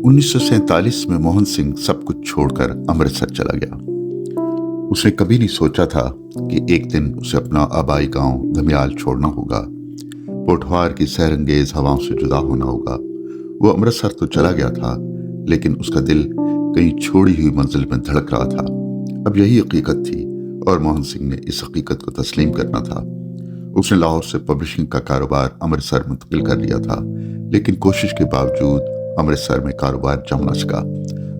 1947 में मोहन सिंह सब कुछ छोड़कर अमृतसर चला गया। उसने कभी नहीं सोचा था कि एक दिन उसे अपना आबाई गांव धमियाल छोड़ना होगा, पोठवार की सहरंगेज हवाओं से जुदा होना होगा। वो अमृतसर तो चला गया था, लेकिन उसका दिल कहीं छोड़ी हुई मंजिल में धड़क रहा था। अब यही हकीकत थी और मोहन सिंह ने इस हकीकत को तस्लीम करना था। उसने लाहौर से पब्लिशिंग का कारोबार अमृतसर मुंतकिल कर लिया था, लेकिन कोशिश के बावजूद अमृतसर में कारोबार जम न सका।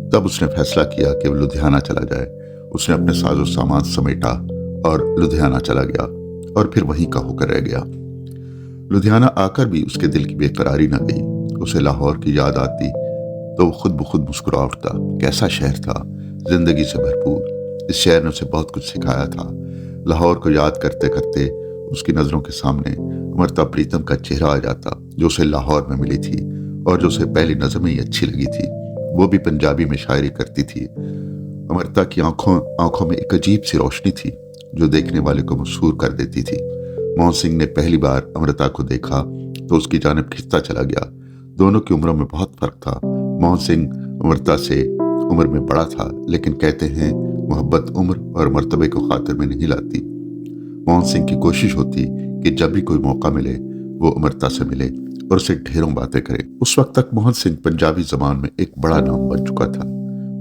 तब उसने फैसला किया कि वो लुधियाना चला जाए। उसने अपने साजो सामान समेटा और लुधियाना चला गया और फिर वहीं का होकर रह गया। लुधियाना आकर भी उसके दिल की बेकरारी न गई। उसे लाहौर की याद आती तो वो खुद ब खुद मुस्कुरा उठता। कैसा शहर था, जिंदगी से भरपूर। इस शहर ने उसे बहुत कुछ सिखाया था। लाहौर को याद करते करते उसकी नजरों के सामने अमृता प्रीतम का चेहरा आ जाता, जो उसे लाहौर में मिली थी और जो उसे पहली नजर में ही अच्छी लगी थी। वो भी पंजाबी में शायरी करती थी। अमृता की आंखों में एक अजीब सी रोशनी थी जो देखने वाले को मशहूर कर देती थी। मोहन सिंह ने पहली बार अमृता को देखा तो उसकी जानिब खिंचता चला गया। दोनों की उम्रों में बहुत फर्क था। मोहन सिंह अमृता से उम्र में बड़ा था, लेकिन कहते हैं मोहब्बत उम्र और मर्तबे को खातिर में नहीं लाती। मोहन सिंह की कोशिश होती कि जब भी कोई मौका मिले वो अमृता से मिले और उसे ढेरों बातें करे। उस वक्त तक मोहन सिंह पंजाबी जबान में एक बड़ा नाम बन चुका था।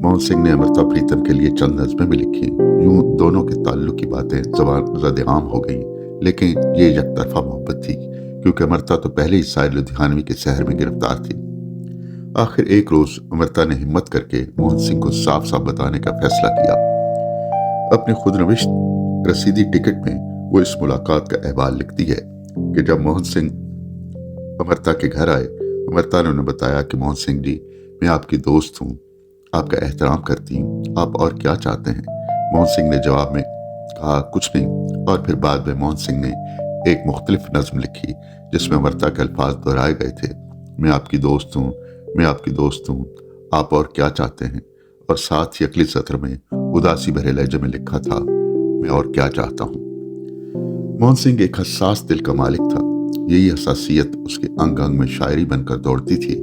मोहन सिंह ने अमृता प्रीतम के लिए चंद नज़्में भी लिखी। यूं दोनों के ताल्लुक की बातें ज़बान आम हो गई, लेकिन ये यकतरफा मोहब्बत थी, क्योंकि अमृता तो पहले ही साहिर लुधियानवी के शहर में गिरफ्तार थी। आखिर एक रोज अमृता ने हिम्मत करके मोहन सिंह को साफ साफ बताने का फैसला किया। अपने खुद नविश्त रसीदी टिकट में वो इस मुलाकात का अहवाल लिखती है कि जब मोहन सिंह अमृता के घर आए, अमृता ने उन्हें बताया कि मोहन सिंह जी, मैं आपकी दोस्त हूँ, आपका एहतराम करती हूँ, आप और क्या चाहते हैं? मोहन सिंह ने जवाब में कहा कुछ नहीं, और फिर बाद में मोहन सिंह ने एक मुख्तलिफ नज्म लिखी जिसमें अमृता के अल्फाज दोहराए गए थे। मैं आपकी दोस्त हूँ, मैं आपकी दोस्त हूँ, आप और क्या चाहते हैं? और साथ ही अगले सत्र में उदासी भरे लहजे में लिखा था, मैं और क्या चाहता हूँ। मोहन सिंह एक हसास दिल का मालिक था। यही हसासियत उसके अंग अंग में शायरी बनकर दौड़ती थी।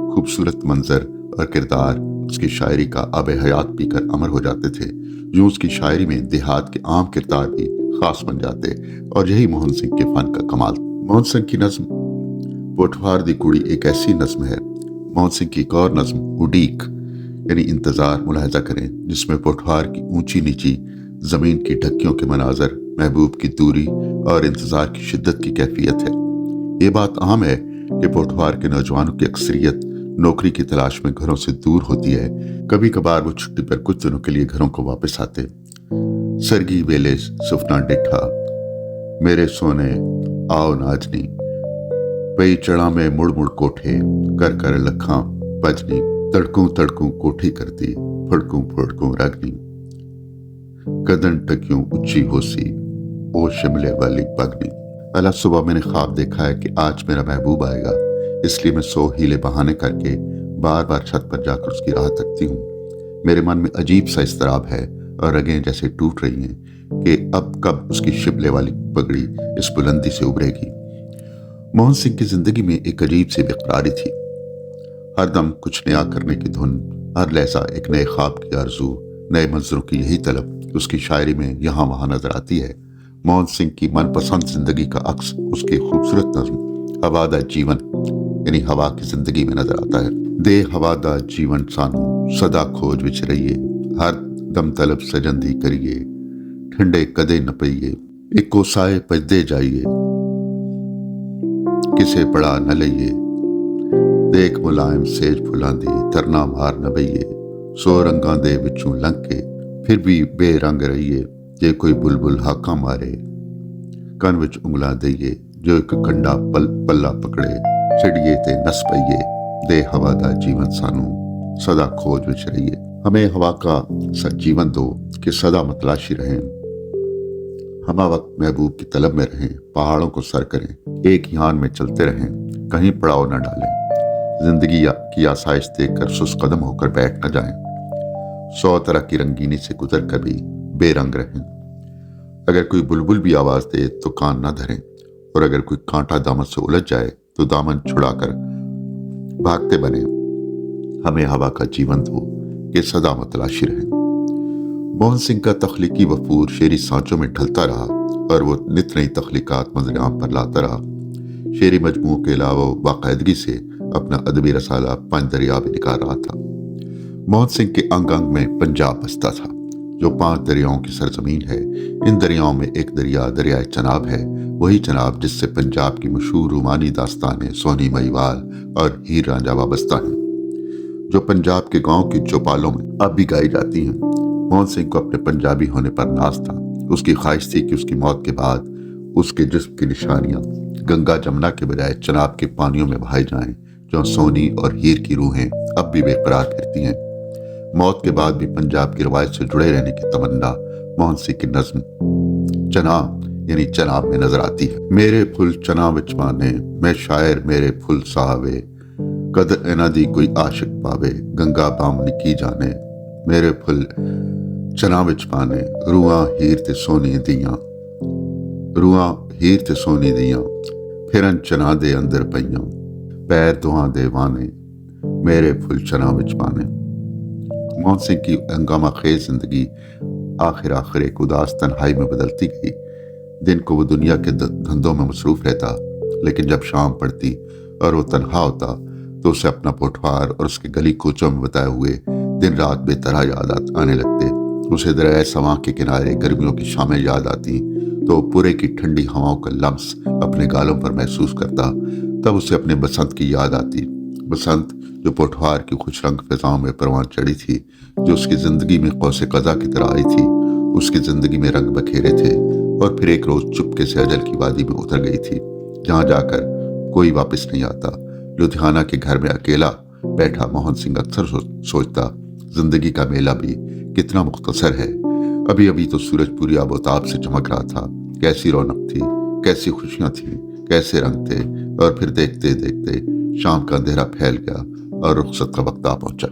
खूबसूरत मंजर और किरदार उसकी शायरी का आब हयात पीकर अमर हो जाते थे। यूं उसकी शायरी में देहात के आम किरदार भी खास बन जाते, और यही मोहन सिंह के फन का कमाल। मोहन सिंह की नज्म पोठवार दी कुड़ी एक ऐसी नज्म है। मोहन सिंह की एक और नज्म उडीक यानी इंतजार मुलाहिजा करें, जिसमें पोठवार की ऊंची नीची जमीन की ढक्कियों के मनाजर, महबूब की दूरी और इंतजार की शिद्दत की कैफियत है। ये बात आम है कि पोठवार के नौजवानों की अक्सरियत नौकरी की तलाश में घरों से दूर होती है। कभी कभार वो छुट्टी पर कुछ दिनों के लिए घरों को वापस आते। सरगी वेले सुफना डिठा, मेरे सोने आओ नाजनी, पई चढ़ा में मुड़ मुड़ कोठे, कर कर लखा बजनी, तड़कू तड़कू कोठी करती, फड़कू फड़कू रगनी, कदन टक्यूं ऊंची होसी, ओ शिमले वाली पगनी। अला सुबह मैंने ख्वाब देखा है कि आज मेरा महबूब आएगा, इसलिए मैं 100 हीले बहाने करके बार बार छत पर जाकर उसकी राह तकती हूँ। मेरे मन में अजीब सा इस्तराब है और रगें जैसे टूट रही हैं कि अब कब उसकी शिमले वाली पगड़ी इस बुलंदी से उभरेगी। मोहन सिंह की जिंदगी में एक अजीब सी बेकरारी थी। हर दम कुछ नया करने की धुन, हर लहजा एक नए ख्वाब की आरजू, नए मंजरों की यही तलब उसकी शायरी में यहाँ वहाँ नजर आती है। मोहन सिंह की मनपसंद जिंदगी का अक्स उसकी खूबसूरत नज्म हवादा जीवन यानी हवा की जिंदगी में नजर आता है। दे हवादा जीवन सानू सदा खोज विच रहिए, हर दम तलब सजंदी करिए, ठंडे कदे न पइए, इको साए पजदे जाइए, किसे पड़ा न लइए, देख मुलायम सेज फुलांदी तरना मार न बइए, सो रंगां दे विचों लंघ के फिर भी बेरंग रहिए, जे कोई बुलबुल हाका मारे, कन विच उंगलां दइए, जो एक कंडा पल्ला पकड़े, चिड़िए ते नस पइए, दे हवा दा जीवन सानू सदा खोज विच रहिए। हमें हवा का जीवन दो कि सदा मतलाशी रहें, हम वक्त महबूब की तलब में रहें, पहाड़ों को सर करें, एक ही हान में चलते रहें, कहीं पड़ाव न डालें, जिंदगी की आसाइश देखकर सुस्त कदम होकर बैठ न जाएं, 100 तरह की रंगीनी से गुजर कर भी बेरंग रहें। अगर कोई बुलबुल भी आवाज दे तो कान न धरें, और अगर कोई कांटा दामन से उलझ जाए तो दामन छुड़ाकर भागते बने। हमें हवा का जीवंत हो कि सदा मतलाशी रहें। मोहन सिंह का तख्लीकी वफूर शेरी सांचों में ढलता रहा और वो नित नई तख्लीकात मंजर-ए-आम पर लाता रहा। शेरी मजमूओं के अलावा बाकायदगी से अपना अदबी रसाला पंज दरिया भी निकाल रहा था। मोहन सिंह के अंग अंग में पंजाब बसता था, जो 5 दरियाओं की सरजमीन है। इन दरियाओं में एक दरिया दरियाए चनाब है, वही चनाब जिससे पंजाब की मशहूर रूमानी दास्तानें सोनी महिवाल और हीर रांझा वाबस्ता हैं, जो पंजाब के गांव की चौपालों में अब भी गाई जाती हैं। मोहन सिंह को अपने पंजाबी होने पर नाज था। उसकी ख्वाहिश थी कि उसकी मौत के बाद उसके जिस्म की निशानियां गंगा जमुना के बजाय चनाब के पानियों में बहाई जाएं, जो सोनी और हीर की रूहें अब भी बेकरार फिरती हैं। मौत के बाद भी पंजाब की रवायत से जुड़े रहने की तमन्ना मोहन सिंह की नज्म चनाब यानी चनाब में नजर आती है। मेरे फुल चना विच माने, मैं शायर मेरे फुल साहवे, कदर एना दी कोई आशिक पावे, गंगा बामनी की जाने। मेरे फुल चना विच पाने, रूआं हीर ते सोनी दियां, रूआं हीर ते सोनी दियां, फिरन चना दे अंदर पईयां, पैर दुआं दे वाने, मेरे फुल चना विच पाने। मोहन सिंह की हंगामा खेज जिंदगी आखिर एक उदास तन्हाई में बदलती गई। दिन को वो दुनिया के धंधों में मसरूफ रहता, लेकिन जब शाम पड़ती और वो तन्हा होता तो उसे अपना पोठवार और उसके गली कूचों में बताए हुए दिन रात बेतरह याद आने लगते। उसे दरियाए सवां के किनारे गर्मियों की शामें याद आती तो पूरे की ठंडी हवाओं का लम्स अपने गालों पर महसूस करता। तब उसे अपने बसंत की याद आती, बसंत जो पोठवार की खुश रंग फिजाओं में परवान चढ़ी थी, जो उसकी जिंदगी में कौसे कज़ा की तरह आई थी। उसकी जिंदगी में रंग बखेरे थे और फिर एक रोज चुपके से अजल की वादी में उतर गई थी, जहां जाकर कोई वापस नहीं आता। लुधियाना के घर में अकेला बैठा मोहन सिंह अक्सर सोचता, जिंदगी का मेला भी कितना मुख्तसर है। अभी अभी तो सूरज पूरी आबोताब से चमक रहा था। कैसी रौनक थी, कैसी खुशियां थी, कैसे रंग थे, और फिर देखते देखते शाम का अंधेरा फैल गया और रुखसत का वक्त आ पहुंचा।